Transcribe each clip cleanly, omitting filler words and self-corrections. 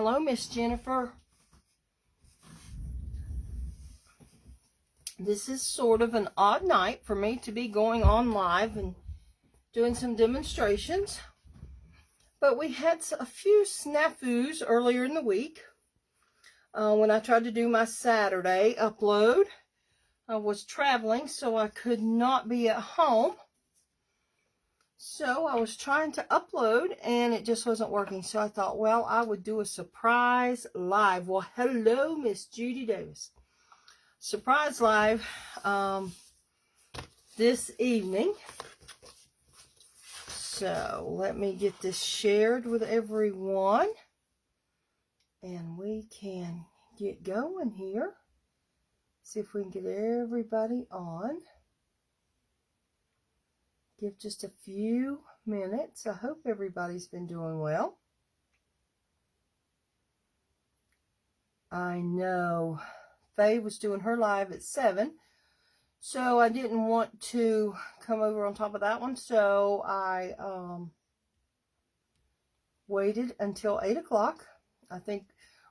Hello, Miss Jennifer. This is sort of an odd night for me to be going on live and doing some demonstrations. But we had a few snafus earlier in the week when I tried to do my Saturday upload. I was traveling, so I could not be at home. So I was trying to upload, and it just wasn't working. So I thought, well, I would do a surprise live. Well, hello, Miss Judy Davis. Surprise live this evening. So let me get this shared with everyone, and we can get going here. See if we can get everybody on. Give just a few minutes. I hope everybody's been doing well. I know Faye was doing her live at 7, so I didn't want to come over on top of that one, so I waited until 8 o'clock. I think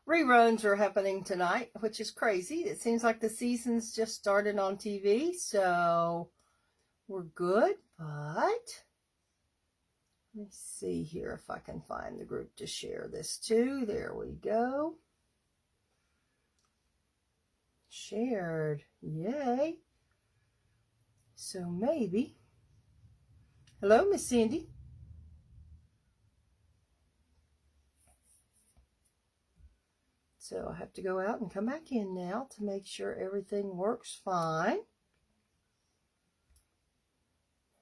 reruns are happening tonight, which is crazy. It seems like the season's just started on TV, so we're good, but let me see here if I can find the group to share this to. There we go. Shared. Yay. So maybe. Hello, Miss Cindy. So I have to go out and come back in now to make sure everything works fine.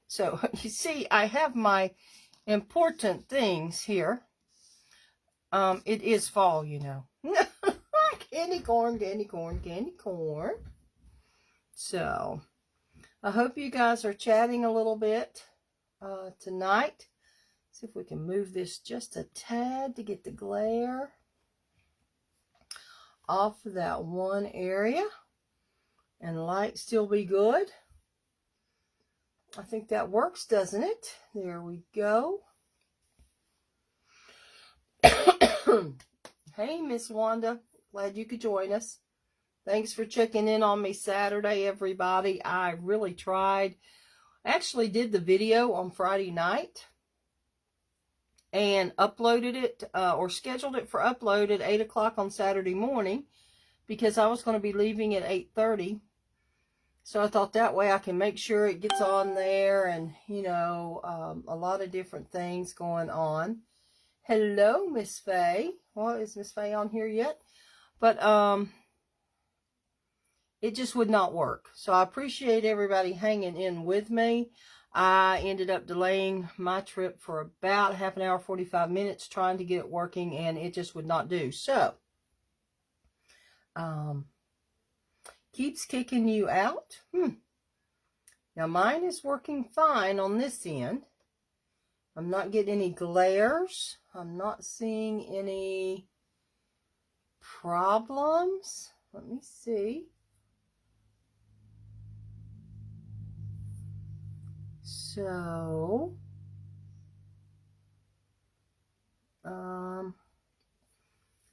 So you see, I have my important things here. It is fall, you know. Candy corn, candy corn, candy corn. So I hope you guys are chatting a little bit tonight. See if we can move this just a tad to get the glare off of that one area and light still be good. I think that works, doesn't it? There we go. Hey, Miss Wanda. Glad you could join us. Thanks for checking in on me Saturday, everybody. I really tried. I actually did the video on Friday night and uploaded it or scheduled it for upload at 8 o'clock on Saturday morning because I was going to be leaving at 8:30. So I thought that way I can make sure it gets on there and, you know, a lot of different things going on. Hello, Miss Faye. Well, is Miss Faye on here yet? But it just would not work. So I appreciate everybody hanging in with me. I ended up delaying my trip for about half an hour, 45 minutes, trying to get it working, and it just would not do. So, keeps kicking you out. Now mine is working fine on this end. I'm not getting any glares. I'm not seeing any problems. Let me see. So,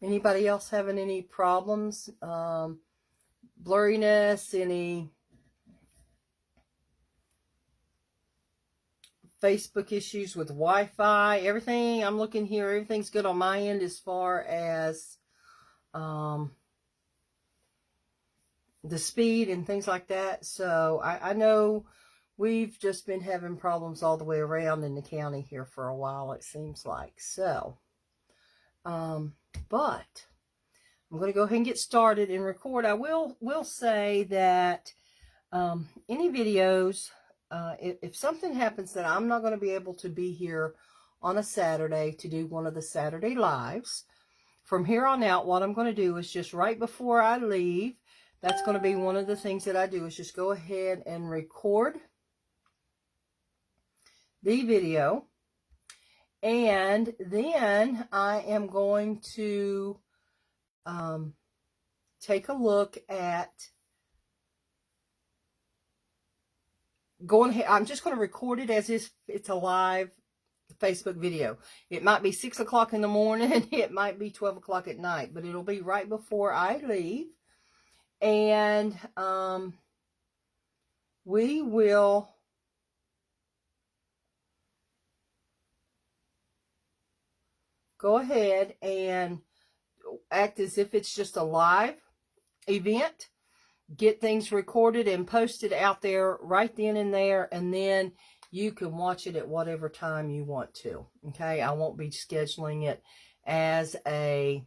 anybody else having any problems? Blurriness, any Facebook issues with Wi-Fi, everything? I'm looking here, everything's good on my end as far as the speed and things like that. So I know we've just been having problems all the way around in the county here for a while, it seems like. So, but I'm going to go ahead and get started and record. I will say that any videos, if something happens that I'm not going to be able to be here on a Saturday to do one of the Saturday lives, from here on out, what I'm going to do is just right before I leave, that's going to be one of the things that I do, is just go ahead and record the video. And then I am going to take a look at going ahead. I'm just going to record it as if it's a live Facebook video. It might be 6 o'clock in the morning. It might be 12 o'clock at night. But it'll be right before I leave. And we will go ahead and act as if it's just a live event. Get things recorded and posted out there right then and there. And then you can watch it at whatever time you want to. Okay, I won't be scheduling it as a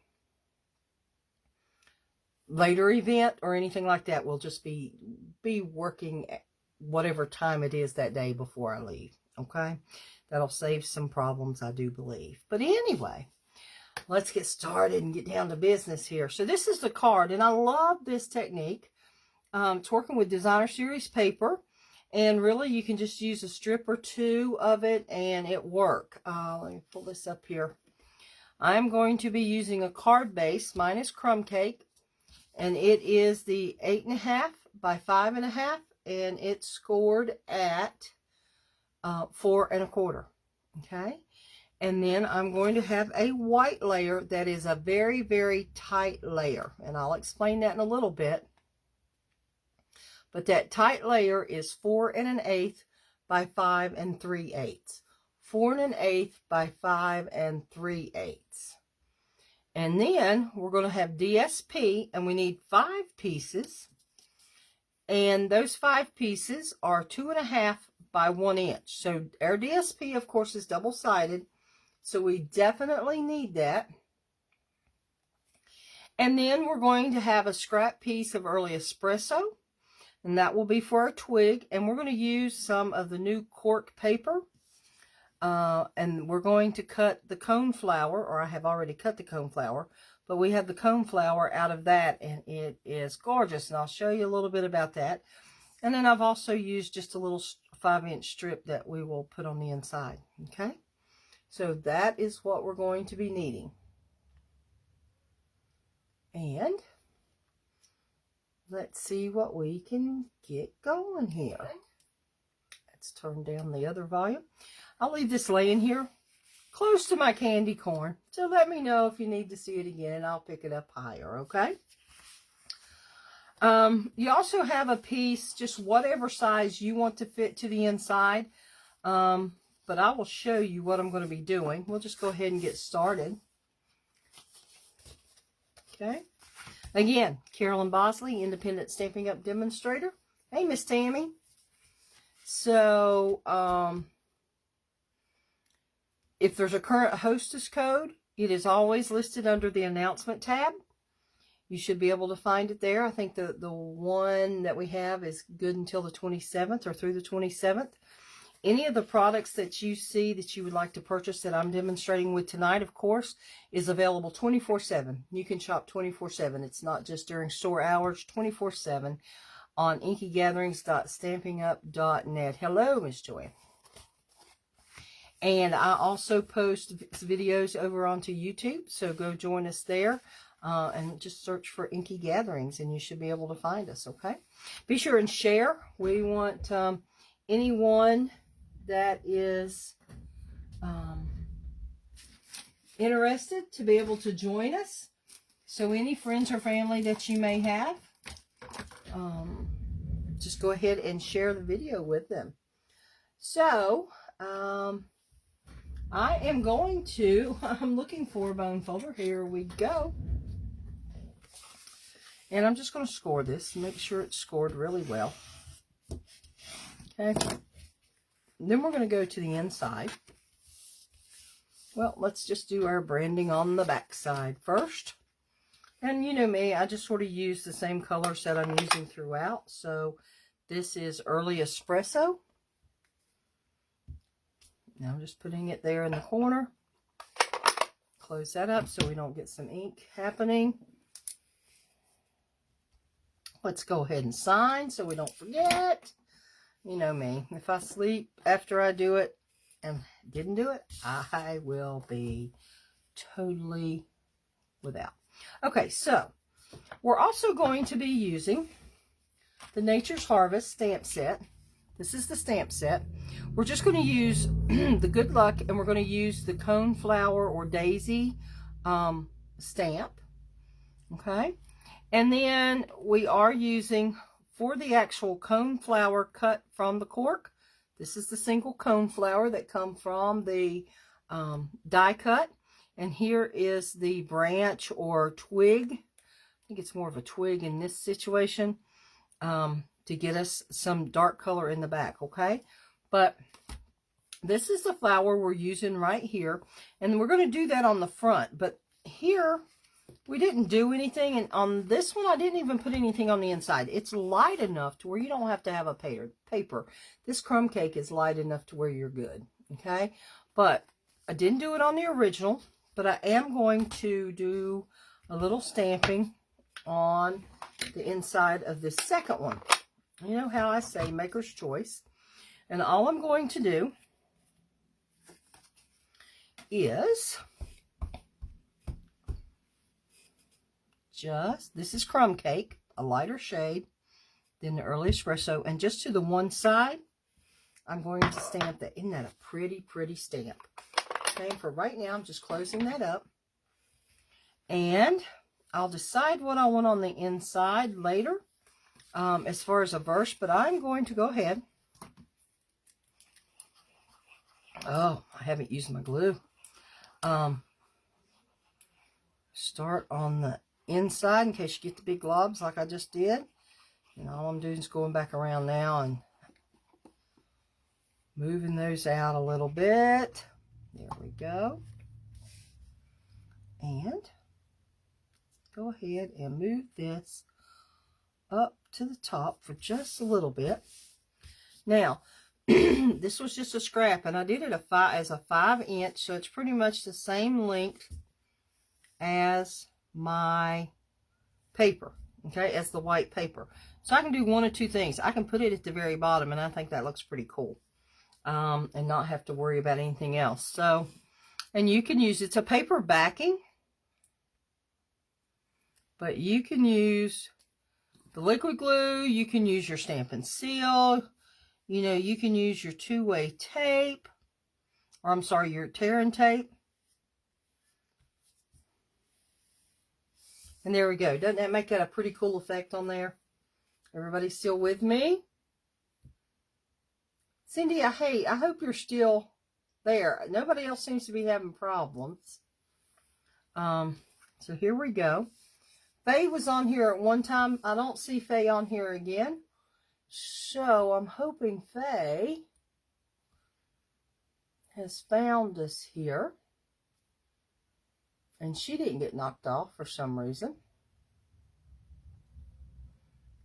later event or anything like that. We'll just be working whatever time it is that day before I leave. Okay, that'll save some problems, I do believe. But anyway, let's get started and get down to business here. So this is the card, and I love this technique. It's working with designer series paper, and really you can just use a strip or two of it and it work. Let me pull this up here. I'm going to be using a card base. Mine is Crumb Cake, and it is the 8.5 by 5.5, and it's scored at 4 1/4. Okay, and then I'm going to have a white layer that is a very, very tight layer, and I'll explain that in a little bit. But that tight layer is 4 1/8 by 5 3/8. 4 1/8 by 5 3/8. And then we're going to have DSP, and we need 5 pieces. And those 5 pieces are 2.5 by 1 inch. So our DSP, of course, is double-sided. So we definitely need that. And then we're going to have a scrap piece of early espresso. And that will be for our twig. And we're going to use some of the new Cork paper. And we're going to cut the cone flower, or I have already cut the cone flower, but we have the cone flower out of that, and it is gorgeous. And I'll show you a little bit about that. And then I've also used just a little 5-inch strip that we will put on the inside. Okay, so that is what we're going to be needing. And let's see what we can get going here. Let's turn down the other volume. I'll leave this laying here close to my candy corn. So let me know if you need to see it again, and I'll pick it up higher, okay? You also have a piece, just whatever size you want to fit to the inside. But I will show you what I'm going to be doing. We'll just go ahead and get started. Okay. Again, Carolyn Bosley, Independent Stampin' Up! Demonstrator. Hey, Miss Tammy. So, if there's a current hostess code, it is always listed under the announcement tab. You should be able to find it there. I think the one that we have is good until the 27th or through the 27th. Any of the products that you see that you would like to purchase that I'm demonstrating with tonight, of course, is available 24/7. You can shop 24/7. It's not just during store hours, 24/7 on inkygatherings.stampinup.net. Hello, Miss Joy. And I also post videos over onto YouTube, so go join us there and just search for Inky Gatherings, and you should be able to find us, okay? Be sure and share. We want anyone that is interested to be able to join us. So any friends or family that you may have, just go ahead and share the video with them. So, I am going to, I'm looking for a bone folder. Here we go. And I'm just going to score this, make sure it's scored really well. Okay. Then we're going to go to the inside. Well, let's just do our branding on the back side first. And you know me, I just sort of use the same colors that I'm using throughout. So this is Early Espresso. Now I'm just putting it there in the corner. Close that up so we don't get some ink happening. Let's go ahead and sign so we don't forget. You know me, if I sleep after I do it and didn't do it, I will be totally without. Okay, so we're also going to be using the Nature's Harvest stamp set. This is the stamp set. We're just going to use the Good Luck, and we're going to use the Coneflower or Daisy stamp. Okay. And then we are using, for the actual coneflower cut from the cork, this is the single coneflower that come from the die cut. And here is the branch or twig. I think it's more of a twig in this situation, to get us some dark color in the back, okay? But this is the flower we're using right here. And we're going to do that on the front. But here, we didn't do anything. And on this one, I didn't even put anything on the inside. It's light enough to where you don't have to have a paper. This crumb cake is light enough to where you're good, okay? But I didn't do it on the original. But I am going to do a little stamping on the inside of this second one. You know how I say maker's choice. And all I'm going to do is this is crumb cake, a lighter shade than the early espresso. And just to the one side, I'm going to stamp that. Isn't that a pretty, pretty stamp? Okay, for right now, I'm just closing that up. And I'll decide what I want on the inside later, as far as a verse. But I'm going to go ahead. Oh, I haven't used my glue. Start on the inside in case you get the big globs like I just did. And all I'm doing is going back around now and moving those out a little bit. There we go. And go ahead and move this up to the top for just a little bit. Now, this was just a scrap, and I did it as a 5-inch, so it's pretty much the same length as my paper, okay, as the white paper. So I can do one of two things. I can put it at the very bottom, and I think that looks pretty cool. And not have to worry about anything else. So, and you can use, it's a paper backing, but you can use the liquid glue, you can use your Stampin' Seal, you know, you can use your two-way tape, or I'm sorry, your tear and tape. And there we go. Doesn't that make that a pretty cool effect on there? Everybody still with me? Cindy, hey, I hope you're still there. Nobody else seems to be having problems. So here we go. Faye was on here at one time. I don't see Faye on here again. So I'm hoping Faye has found us here. And she didn't get knocked off for some reason.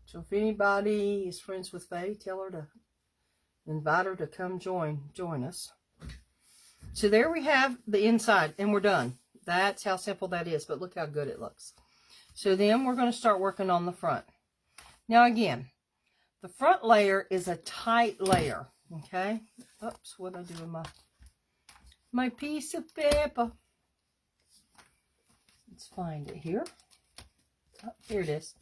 So if anybody is friends with Faye, tell her to invite her to come join us. So there we have the inside, and we're done. That's how simple that is, but look how good it looks. So then we're going to start working on the front. Now again, the front layer is a tight layer, okay? Oops, what did I do with my piece of paper? Let's find it here. Oh, here it is.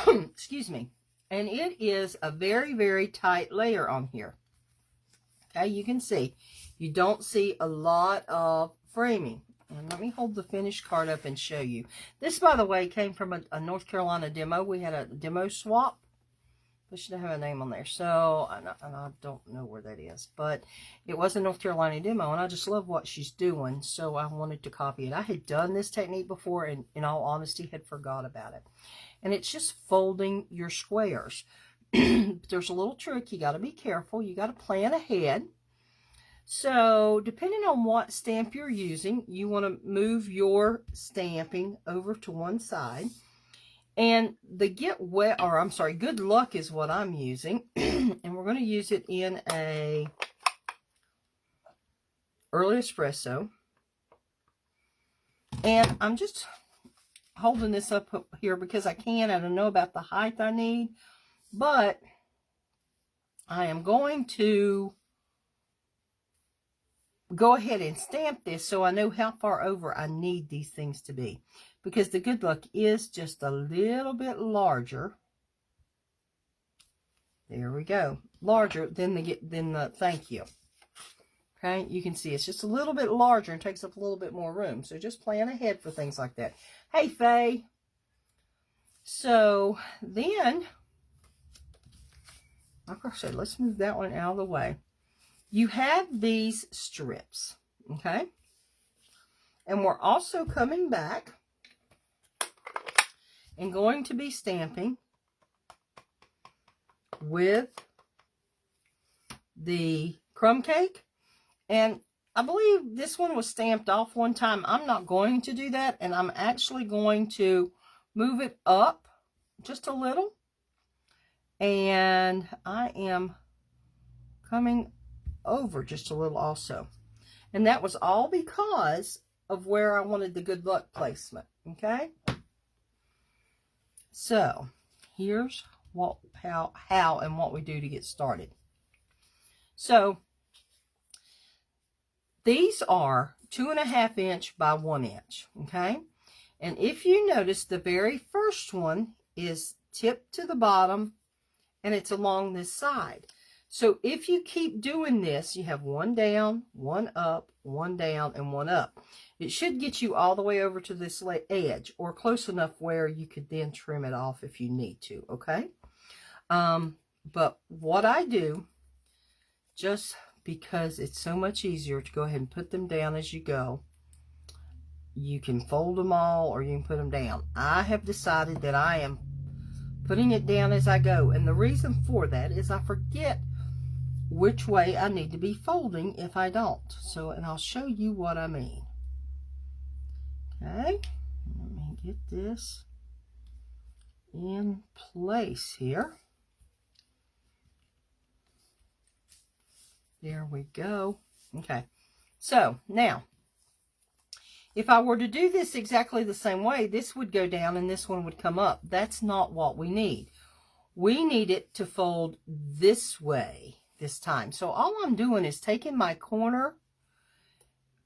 Excuse me. And it is a very, very tight layer on here. Okay, you can see. You don't see a lot of framing. And let me hold the finished card up and show you. This, by the way, came from a North Carolina demo. We had a demo swap. It should have a name on there. So, and I don't know where that is. But it was a North Carolina demo. And I just love what she's doing. So I wanted to copy it. I had done this technique before. And in all honesty, had forgot about it. And it's just folding your squares. There's a little trick. You got to be careful. You got to plan ahead. So depending on what stamp you're using, you want to move your stamping over to one side. And the Good Luck is what I'm using. And we're going to use it in a early espresso. And I'm just holding this up here because I can. I don't know about the height I need. But I am going to go ahead and stamp this so I know how far over I need these things to be. Because the Good Luck is just a little bit larger There we go. Larger than the thank you. Okay, you can see it's just a little bit larger and takes up a little bit more room. So just plan ahead for things like that. Hey, Faye. So then, like I said, let's move that one out of the way. You have these strips, okay? And we're also coming back and going to be stamping with the crumb cake. And I believe this one was stamped off one time. I'm not going to do that, and I'm actually going to move it up just a little. And I am coming over just a little also. And that was all because of where I wanted the good luck placement, okay? So, here's how and what we do to get started. So, these are 2.5 inch by 1 inch, okay? And if you notice, the very first one is tipped to the bottom, and it's along this side. So if you keep doing this, you have one down, one up, one down, and one up. It should get you all the way over to this edge, or close enough where you could then trim it off if you need to, okay? But what I do, just because it's so much easier to go ahead and put them down as you go, you can fold them all or you can put them down. I have decided that I am putting it down as I go, and the reason for that is I forget which way I need to be folding if I don't. So, and I'll show you what I mean. Okay, let me get this in place here. There we go. Okay, so now, if I were to do this exactly the same way, this would go down and this one would come up. That's not what we need. We need it to fold this way this time. So all I'm doing is taking my corner,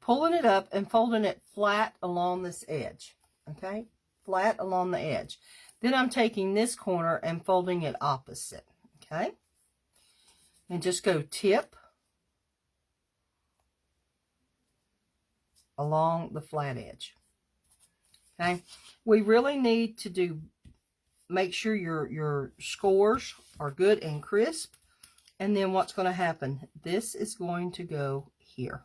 pulling it up and folding it flat along this edge. Okay, flat along the edge. Then I'm taking this corner and folding it opposite. Okay, and just go tip along the flat edge. Okay, we really need to make sure your scores are good and crisp. And then what's going to happen, this is going to go here.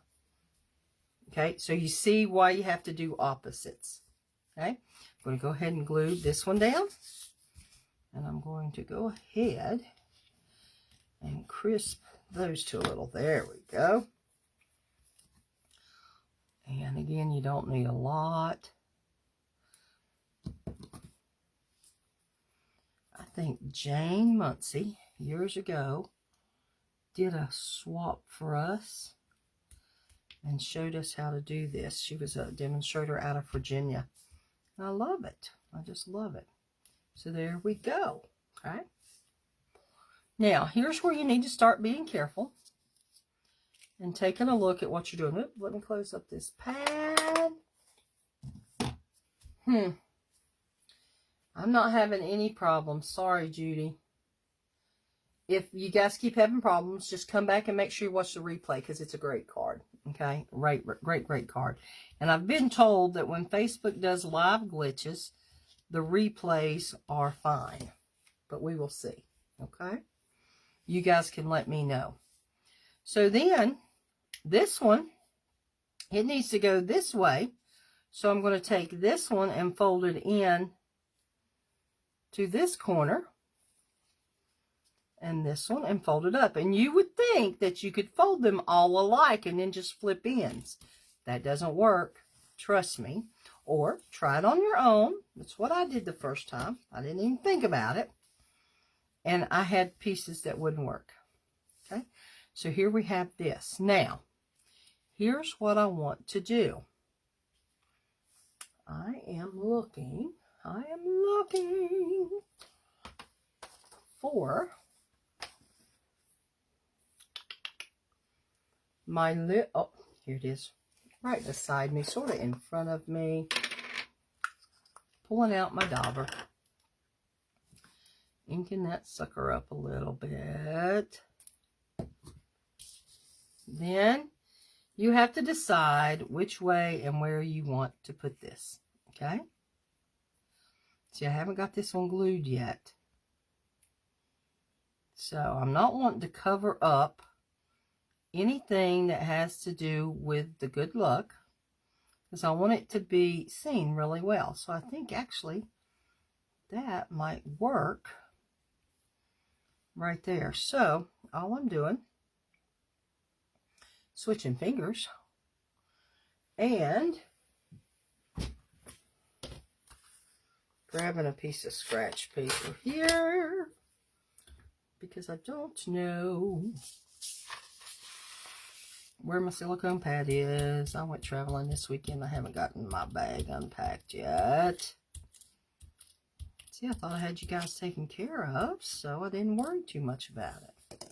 Okay, so you see why you have to do opposites. Okay, I'm going to go ahead and glue this one down, and I'm going to go ahead and crisp those two a little. There we go. And again, you don't need a lot. I think Jane Muncie, years ago, did a swap for us and showed us how to do this. She was a demonstrator out of Virginia. And I love it. I just love it. So there we go. Okay. Now, here's where you need to start being careful and taking a look at what you're doing. Oop, let me close up this pad. I'm not having any problems. Sorry, Judy. If you guys keep having problems, just come back and make sure you watch the replay, because it's a great card. Okay? Great card. And I've been told that when Facebook does live glitches, the replays are fine. But we will see. Okay? You guys can let me know. So then, this one, it needs to go this way. So I'm going to take this one and fold it in to this corner. And this one, and fold it up. And you would think that you could fold them all alike and then just flip ends. That doesn't work. Trust me. Or try it on your own. That's what I did the first time. I didn't even think about it. And I had pieces that wouldn't work. Okay. So here we have this. Now, here's what I want to do. I am looking for my oh, here it is, right beside me, sort of in front of me. Pulling out my dauber. Inking that sucker up a little bit. Then you have to decide which way and where you want to put this. Okay? See, I haven't got this one glued yet. So I'm not wanting to cover up anything that has to do with the good luck, because I want it to be seen really well. So I think actually that might work right there. So all I'm doing, switching fingers and grabbing a piece of scratch paper here, because I don't know where my silicone pad is. I went traveling this weekend. I haven't gotten my bag unpacked yet. See, I thought I had you guys taken care of, so I didn't worry too much about it.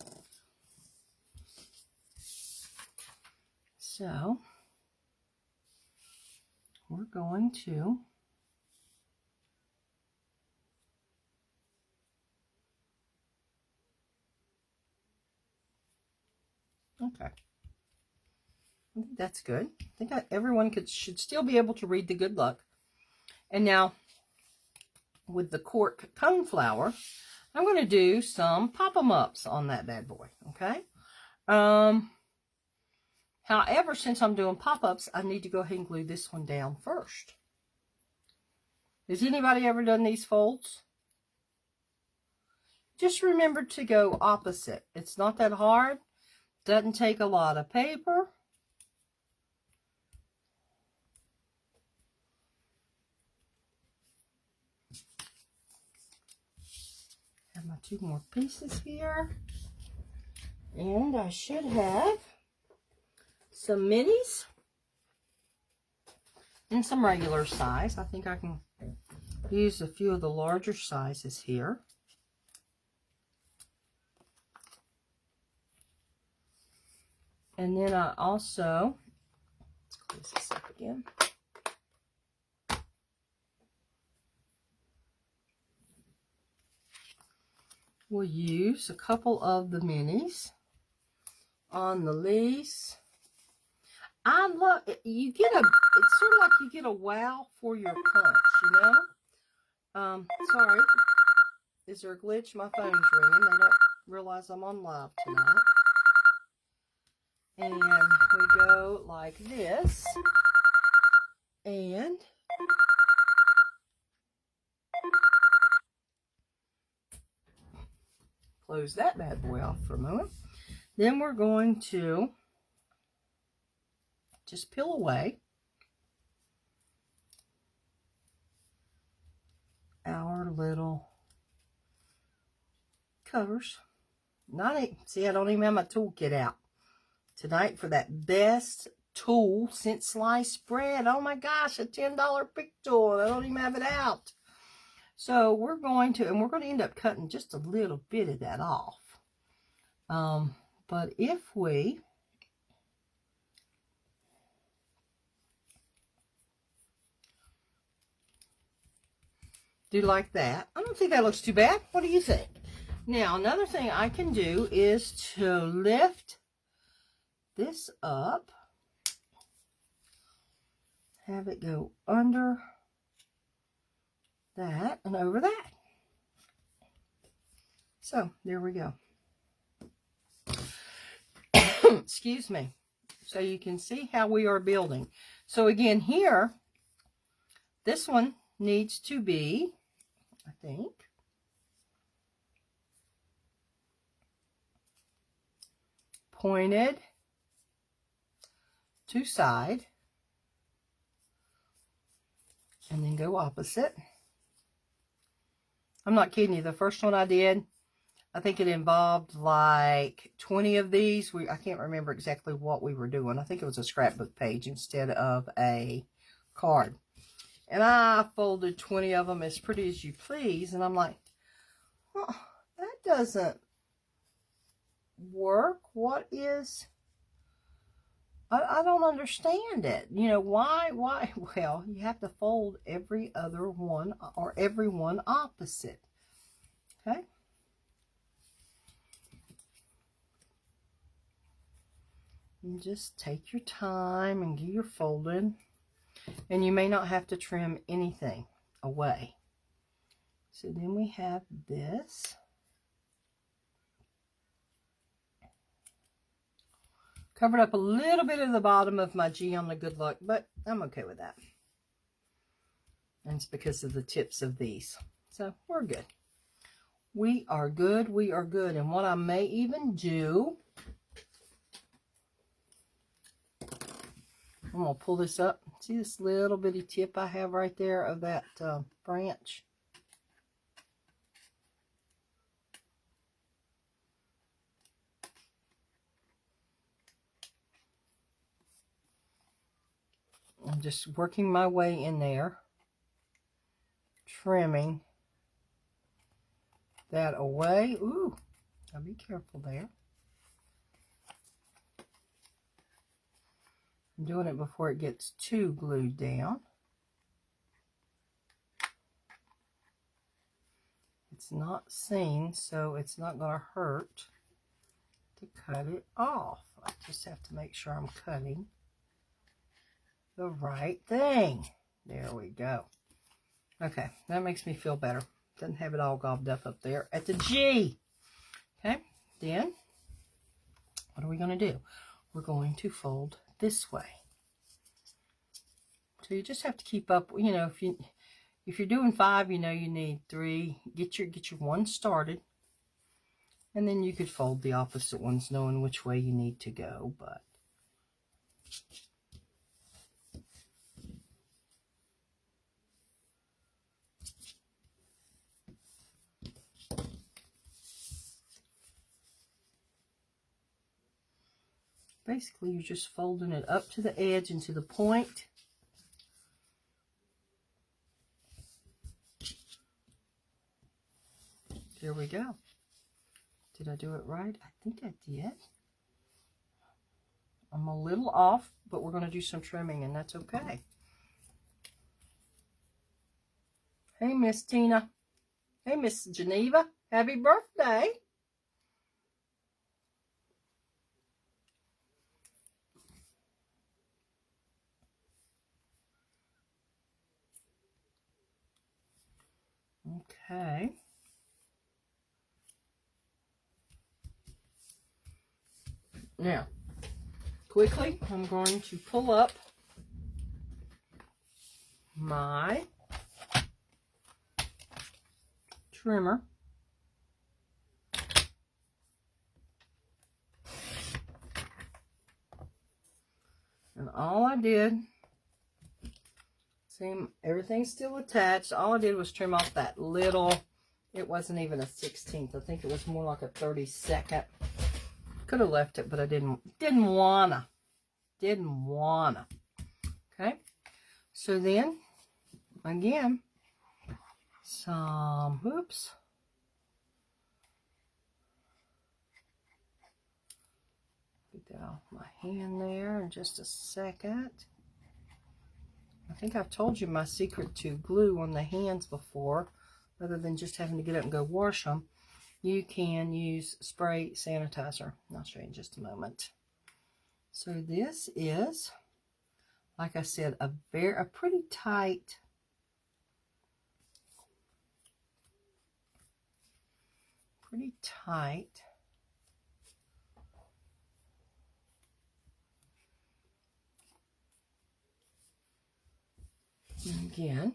So, we're going to okay. I think that's good. I think everyone should still be able to read the good luck. And now, with the Cork coneflower, I'm going to do some pop-em-ups on that bad boy, okay? However, since I'm doing pop-ups, I need to go ahead and glue this one down first. Has anybody ever done these folds? Just remember to go opposite. It's not that hard. Doesn't take a lot of paper. Have my 2 more pieces here. And I should have some minis and some regular size. I think I can use a few of the larger sizes here. And then I also, let's close this up again. We'll use a couple of the minis on the lace. I love it. You get a, it's sort of like you get a wow for your punch, you know? Sorry. Is there a glitch? My phone's ringing. They don't realize I'm on live tonight. And we go like this. And close that bad boy off for a moment. Then we're going to just peel away our little covers. See, I don't even have my toolkit out tonight for that best tool since sliced bread. Oh my gosh, a $10 pick tool. I don't even have it out. So we're going to, and we're going to end up cutting just a little bit of that off. But if we do like that, I don't think that looks too bad. What do you think? Now, another thing I can do is to lift this up, have it go under that and over that. So there we go. Excuse me. So you can see how we are building. So again, here, this one needs to be, I think, pointed to side, and then go opposite. I'm not kidding you. The first one I did, I think it involved like 20 of these. I can't remember exactly what we were doing. I think it was a scrapbook page instead of a card. And I folded 20 of them as pretty as you please. And I'm like, oh, that doesn't work. What is... I don't understand it. You know, why? Well, you have to fold every other one or every one opposite. Okay. And just take your time and get your folding. And you may not have to trim anything away. So then we have this. Covered up a little bit of the bottom of my G on the Good Luck, but I'm okay with that. And it's because of the tips of these. So we're good. We are good. We are good. And what I may even do, I'm going to pull this up. See this little bitty tip I have right there of that branch? I'm just working my way in there, trimming that away. Ooh, I'll be careful there. I'm doing it before it gets too glued down. It's not seen, so it's not going to hurt to cut it off. I just have to make sure I'm cutting the right thing. There we go. Okay, that makes me feel better. Doesn't have it all gobbled up there at the G. Okay, then what are we going to do? We're going to fold this way. So you just have to keep up. You know, if you're doing 5, you know you need 3. Get your one started, and then you could fold the opposite ones, knowing which way you need to go. But basically, you're just folding it up to the edge and to the point. There we go. Did I do it right? I think I did. I'm a little off, but we're going to do some trimming, and that's okay. Hey, Miss Tina. Hey, Miss Geneva. Happy birthday. Okay. Now, quickly, I'm going to pull up my trimmer. And all I did, see, everything's still attached. All I did was trim off that little, it wasn't even a 16th. I think it was more like a 32nd. Could have left it, but I didn't wanna. Okay. So then, again, some, oops. Get that off my hand there in just a second. I think I've told you my secret to glue on the hands before, rather than just having to get up and go wash them. You can use spray sanitizer. I'll show you in just a moment. So this is, like I said, a pretty tight, and again,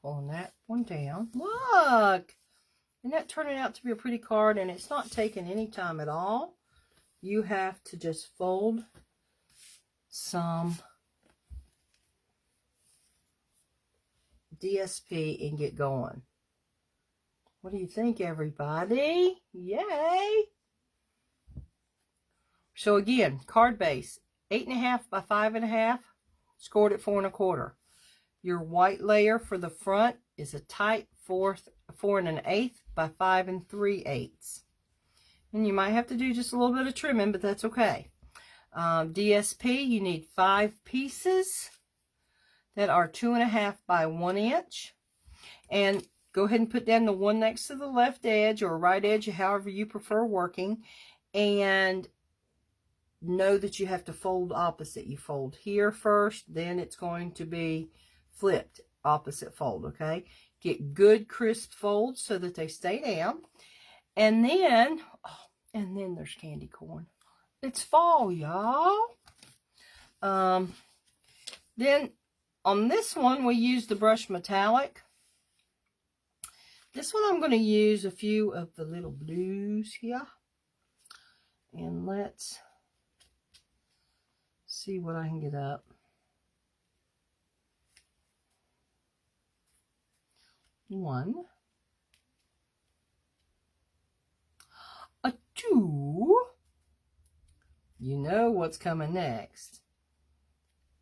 pulling that one down. Look! Isn't that turning out to be a pretty card? And it's not taking any time at all. You have to just fold some DSP and get going. What do you think, everybody? Yay! So again, card base, 8.5 by 5.5, scored at 4 1/4. Your white layer for the front is a tight 4 1/8 by 5 3/8. And you might have to do just a little bit of trimming, but that's okay. DSP, you need 5 pieces. that are 2.5 by 1 inch. And go ahead and put down the one next to the left edge or right edge, however you prefer working. And know that you have to fold opposite. You fold here first, then it's going to be flipped, opposite fold, okay? Get good crisp folds so that they stay down. And then, and then there's candy corn. It's fall, y'all. Then on this one, we use the brush metallic. This one I'm going to use a few of the little blues here. And let's see what I can get up. One. A two. You know what's coming next.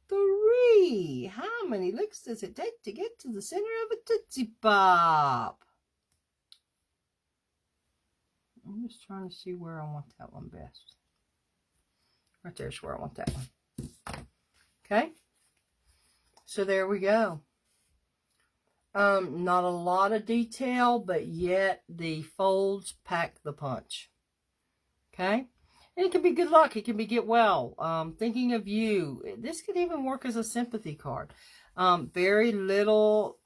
Three. How many licks does it take to get to the center of a Tootsie Pop? I'm just trying to see where I want that one best. Right there's where I want that one. Okay. So there we go. Not a lot of detail, but yet the folds pack the punch. Okay. And it can be good luck. It can be get well. Thinking of you. This could even work as a sympathy card. Very little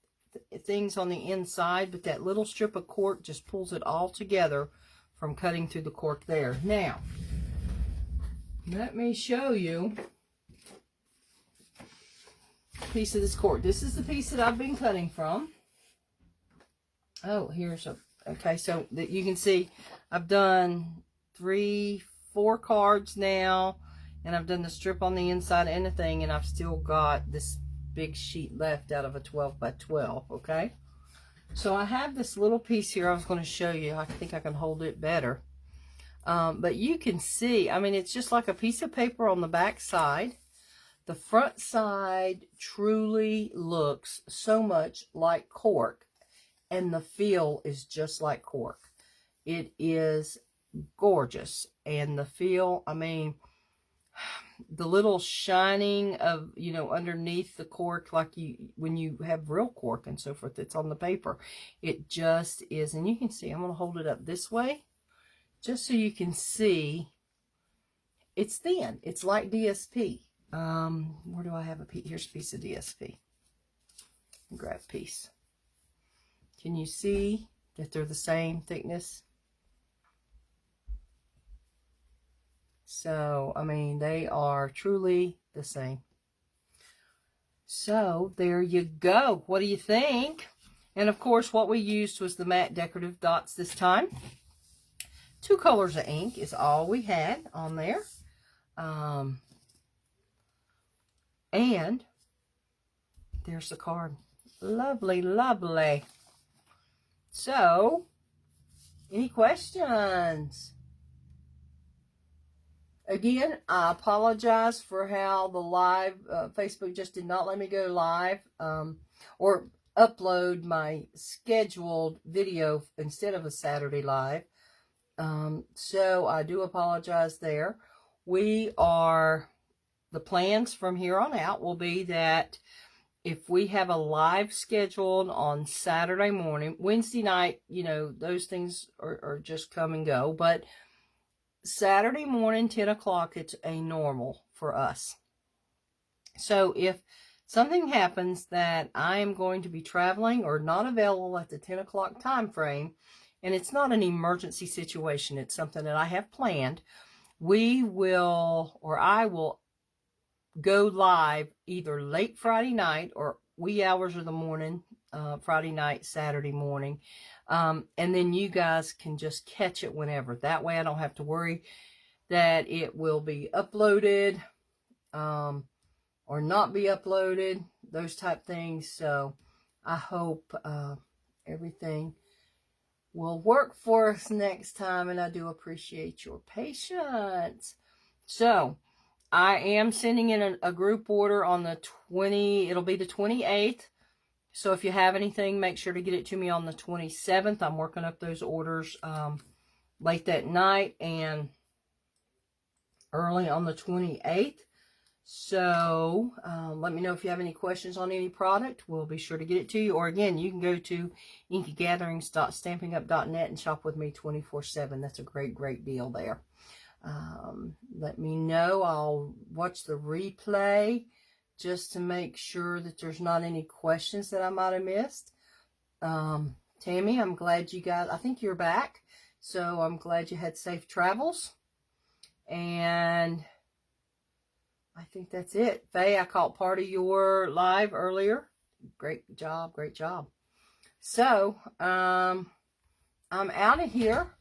things on the inside, but that little strip of cork just pulls it all together from cutting through the cork there. Now, let me show you a piece of this cork. This is the piece that I've been cutting from. Oh, here's a, okay, so that you can see I've done 3, 4 cards now, and I've done the strip on the inside and the thing, and I've still got this big sheet left out of a 12 by 12, okay? So I have this little piece here I was going to show you. I think I can hold it better. But you can see, I mean, it's just like a piece of paper on the back side. The front side truly looks so much like cork, and the feel is just like cork. It is gorgeous, and the feel, I mean, the little shining of, you know, underneath the cork, like you, when you have real cork and so forth, it's on the paper. It just is, and you can see, I'm going to hold it up this way, just so you can see, it's thin. It's like DSP. Where do I have a piece? Here's a piece of DSP. Grab a piece. Can you see that they're the same thickness? So, I mean, they are truly the same. So, there you go. What do you think? And, of course, what we used was the matte decorative dots this time. 2 colors of ink is all we had on there. And there's the card. Lovely, lovely. So, any questions? Again, I apologize for how the live, Facebook just did not let me go live or upload my scheduled video instead of a Saturday live. So I do apologize there. The plans from here on out will be that if we have a live scheduled on Saturday morning, Wednesday night, you know, those things are just come and go, but Saturday morning, 10 o'clock, it's a normal for us. So if something happens that I am going to be traveling or not available at the 10 o'clock time frame, and it's not an emergency situation, it's something that I have planned, we will, or I will go live either late Friday night or wee hours of the morning, Friday night, Saturday morning. And then you guys can just catch it whenever. That way I don't have to worry that it will be uploaded or not be uploaded, those type things. So I hope everything will work for us next time, and I do appreciate your patience. So I am sending in a group order on the it'll be the 28th. So if you have anything, make sure to get it to me on the 27th. I'm working up those orders late that night and early on the 28th. So let me know if you have any questions on any product. We'll be sure to get it to you. Or again, you can go to inkygatherings.stampinup.net and shop with me 24/7. That's a great, great deal there. Let me know. I'll watch the replay just to make sure that there's not any questions that I might have missed. Tammy, I'm glad you got, I think you're back. So I'm glad you had safe travels. And I think that's it. Faye, I caught part of your live earlier. Great job, great job. So, I'm out of here.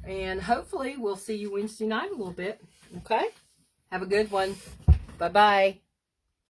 And hopefully we'll see you Wednesday night a little bit. Okay? Have a good one. Bye-bye.